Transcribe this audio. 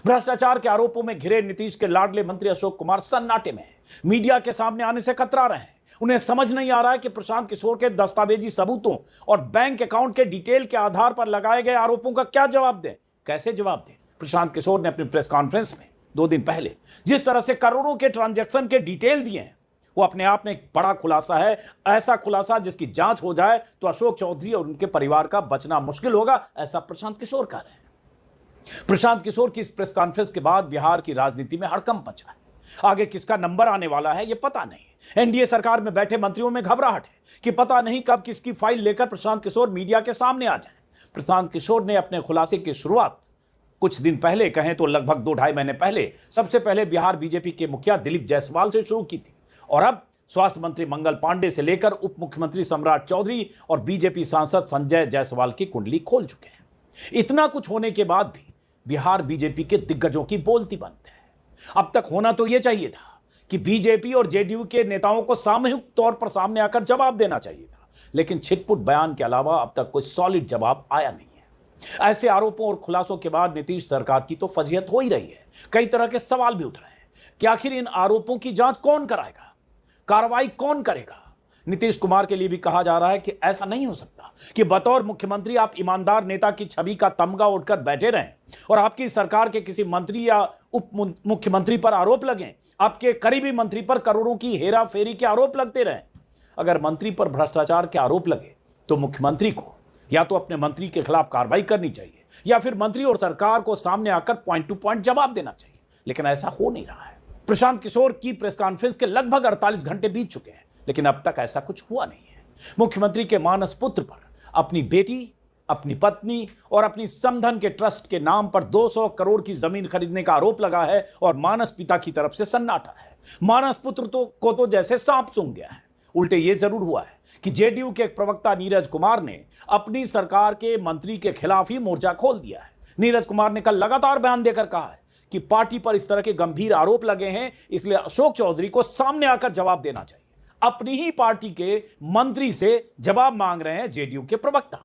भ्रष्टाचार के आरोपों में घिरे नीतीश के लाडले मंत्री अशोक कुमार सन्नाटे में हैं। मीडिया के सामने आने से कतरा रहे हैं। उन्हें समझ नहीं आ रहा है कि प्रशांत किशोर के दस्तावेजी सबूतों और बैंक अकाउंट के डिटेल के आधार पर लगाए गए आरोपों का क्या जवाब दें, कैसे जवाब दें। प्रशांत किशोर ने अपनी प्रेस कॉन्फ्रेंस में 2 दिन पहले जिस तरह से करोड़ों के ट्रांजैक्शन के डिटेल दिए हैं, वो अपने आप में एक बड़ा खुलासा है। ऐसा खुलासा जिसकी जांच हो जाए तो अशोक चौधरी और उनके परिवार का बचना मुश्किल होगा, ऐसा प्रशांत किशोर कह रहे हैं। प्रशांत किशोर की इस प्रेस कॉन्फ्रेंस के बाद बिहार की राजनीति में हड़कंप मचा है। आगे किसका नंबर आने वाला है, यह पता नहीं। एनडीए सरकार में बैठे मंत्रियों में घबराहट है कि पता नहीं कब किसकी फाइल लेकर प्रशांत किशोर मीडिया के सामने आ जाएं। प्रशांत किशोर ने अपने खुलासे की शुरुआत कुछ दिन पहले, कहें तो लगभग 2-2.5 महीने पहले, सबसे पहले बिहार बीजेपी के मुखिया दिलीप जायसवाल से शुरू की थी और अब स्वास्थ्य मंत्री मंगल पांडे से लेकर उप मुख्यमंत्री सम्राट चौधरी और बीजेपी सांसद संजय जायसवाल की कुंडली खोल चुके हैं। इतना कुछ होने के बाद भी बिहार बीजेपी के दिग्गजों की बोलती बंद है। अब तक होना तो यह चाहिए था कि बीजेपी और जेडीयू के नेताओं को सामूहिक तौर पर सामने आकर जवाब देना चाहिए था, लेकिन छिटपुट बयान के अलावा अब तक कोई सॉलिड जवाब आया नहीं है। ऐसे आरोपों और खुलासों के बाद नीतीश सरकार की तो फजीहत हो ही रही है। कई तरह के सवाल भी उठ रहे हैं कि आखिर इन आरोपों की जांच कौन कराएगा, कार्रवाई कौन करेगा। नीतीश कुमार के लिए भी कहा जा रहा है कि ऐसा नहीं हो सकता कि बतौर मुख्यमंत्री आप ईमानदार नेता की छवि का तमगा उठकर बैठे रहें और आपकी सरकार के किसी मंत्री या उप मुख्यमंत्री पर आरोप लगें, आपके करीबी मंत्री पर करोड़ों की हेरा फेरी के आरोप लगते रहें। अगर मंत्री पर भ्रष्टाचार के आरोप लगे तो मुख्यमंत्री को या तो अपने मंत्री के खिलाफ कार्रवाई करनी चाहिए या फिर मंत्री और सरकार को सामने आकर पॉइंट टू पॉइंट जवाब देना चाहिए, लेकिन ऐसा हो नहीं रहा है। प्रशांत किशोर की प्रेस कॉन्फ्रेंस के लगभग 48 घंटे बीत चुके हैं, लेकिन अब तक ऐसा कुछ हुआ नहीं है। मुख्यमंत्री के मानस पुत्र पर अपनी बेटी, अपनी पत्नी और अपनी समधन के ट्रस्ट के नाम पर 200 करोड़ की जमीन खरीदने का आरोप लगा है और मानस पिता की तरफ से सन्नाटा है। मानस पुत्र को जैसे सांप सूंघ गया है। उल्टे ये जरूर हुआ है कि जेडीयू के एक प्रवक्ता नीरज कुमार ने अपनी सरकार के मंत्री के खिलाफ ही मोर्चा खोल दिया है। नीरज कुमार ने कल लगातार बयान देकर कहा है कि पार्टी पर इस तरह के गंभीर आरोप लगे हैं, इसलिए अशोक चौधरी को सामने आकर जवाब देना चाहिए। अपनी ही पार्टी के मंत्री से जवाब मांग रहे हैं जेडीयू के प्रवक्ता।